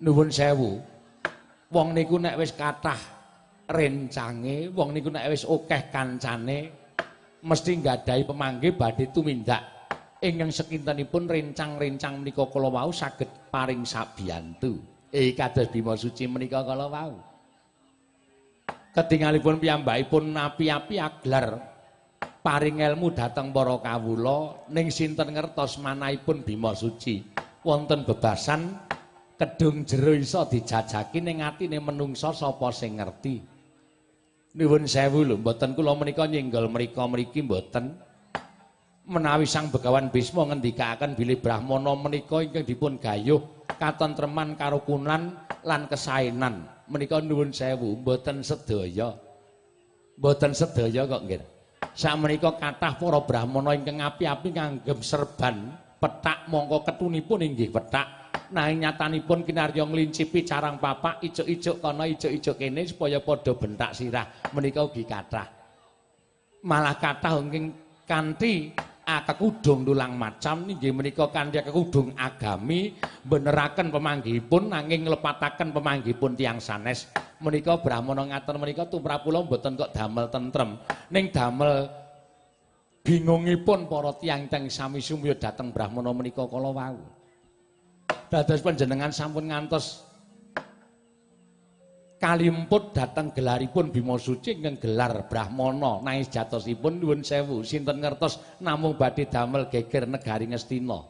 Nuwun sewu. Wong niku nek wis kathah rencange, wong niku nek wis akeh kancane, mesti nggadahi pemanggih badhe tumindak ingkang sekintenipun rencang-rencang menika kala wau saged paring sabiyantu. Kados Bima Suci menika kala wau. Ketingalipun piyambakipun api-api aglar paring ilmu dhateng para kawula ning sinten ngertos manahipun Bima Suci wonten bebasan kedung jero iso dijajaki ning atine menungsa sapa sing ngerti. Nuwun sewu lho, mboten kula menika nyenggol mriki mboten. Menawi Sang Begawan Bisma ngendikaaken bilih Brahmana menika ingkang dipun gayuh katentreman karukunan lan kesaenan. Menika nuwun sewu, mboten sedaya. Mboten sedaya kok nggih. Sakmenika kathah para Brahmana ingkang api-api nganggem serban pethak mongko ketunipun inggih pethak. Nanging nyatanipun kinarya nglincipi carang papak icuk-icuk kana icuk-icuk kene supaya padha bentak sirah menika ugi kathah. Malah kathah ingkang kanthi akekudung tulang macam nggih menika kanthi akekudung agami beneraken pemanggihipun nanging nglepataken pemanggihipun tiyang sanes. Menika Brahmana ngaten menika tumrap kula mboten kok damel tentrem ning damel bingungipun para tiyang-tiyang sami sumya dhateng Brahmana menika kala wau. Dados panjenengan sampun ngantos kalimput dhateng gelaripun Bima Suci ingkang gelar Brahmana nanging sejatosipun nuwun sewu sinten ngertos namung badhe damel geger negari Ngastina.